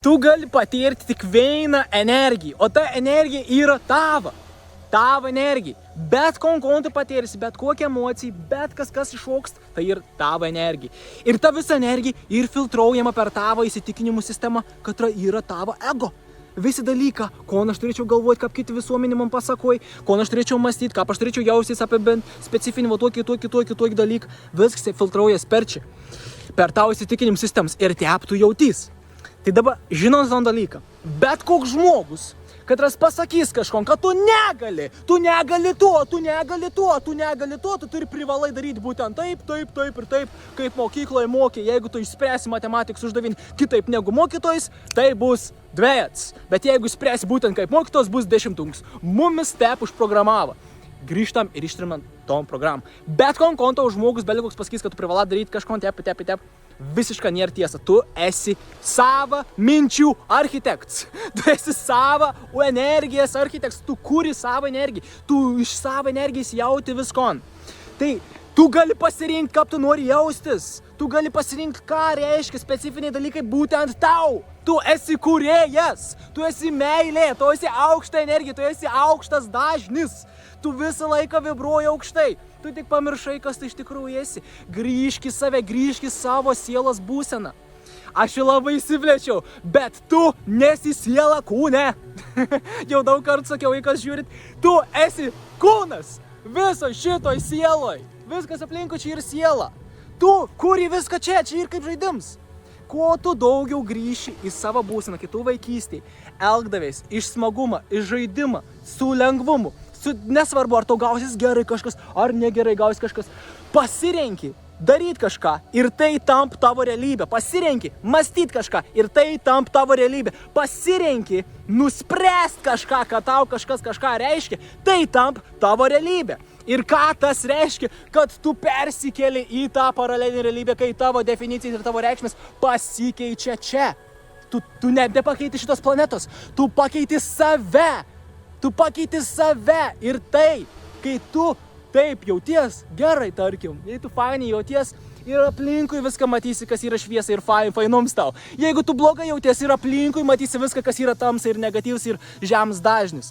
Tu gali patirti tik vieną energiją, o ta energija yra tava. Tavo energija. Bet ko tu patirsi, bet kokią emociją, bet kas iššoks, tai ir tavo energija. Ir ta visa energija ir filtruojama per tavo įsitikinimų sistemą, kad yra tavo ego. Visi dalyką, ko aš turėčiau galvoti, kaip kiti visuomenė man pasakoja, ko aš turėčiau mąstyti, kaip aš turėčiau jaustis apie bent specifinį tokį dalyką, viskas filtruojas per čia, per tavo įsitikinimų sistemas ir taip tu jautys. Tai dabar, žinant tą dalyką, bet koks žmogus, kad pasakys kažkom, kad tu negali to, tu turi privalai daryti būtent taip ir taip, kaip mokykloje mokė. Jeigu tu išspręsi matematikos uždavinį kitaip negu mokytojas, tai bus 2. Bet jeigu išspręsi būtent kaip mokytojas, bus 10. Mumis taip užprogramavo. Grįžtam ir ištrimam tom programą. Bet konto žmogus, belikoks pasakys, kad tu privalai daryti kažkom taip. Visiškai nėra tiesa. Tu esi sava minčių architektas. Tu esi sava energijos architektas. Tu kuri savo energiją. Tu iš savo energijos jauti viskon. Tai tu gali pasirinkti, kaip tu nori jaustis. Tu gali pasirinkti, ką reiškia specifiniai dalykai būtent tau. Tu esi kūrėjas. Tu esi meilė. Tu esi aukšta energija. Tu esi aukštas dažnis. Tu visą laiką vibruoji aukštai. Tu tik pamiršai, kas tai iš tikrųjų esi. Grįžk į save, grįžk į savo sielos būseną. Aš jau labai įsiplėčiau, bet tu nesi siela kūne. Jau daug kartų sakiau, kas žiūrit, tu esi kūnas viso šitoj sieloj. Viskas aplinkui čia ir siela. Tu kuri viską čia ir kaip žaidims. Kuo tu daugiau grįši į savo būseną, kitų vaikystėj, elgdavės iš smagumą, iš žaidimą, su lengvumu, nesvarbu, ar tau gausis gerai kažkas, ar negerai gausis kažkas, pasirenki daryti kažką ir tai tamp tavo realybė. Pasirenki mąstyti kažką ir tai tamp tavo realybė. Pasirenki nuspręsti kažką, kad tau kažkas kažką reiškia, tai tamp tavo realybė. Ir ką tas reiškia, kad tu persikeli į tą paralelinę realybę, kai tavo definicijas ir tavo reikšmės pasikeičia čia. Tu nebepakeiti šitos planetos, tu pakeiti save. Tu pakeiti save ir tai, kai tu taip jauties gerai, tarkim, jei tu fainiai jauties ir aplinkui viską matysi, kas yra šviesa ir fainoms tau. Jeigu tu blogai jauties ir aplinkui matysi viską, kas yra tamsa ir negatyvus ir žemas dažnis.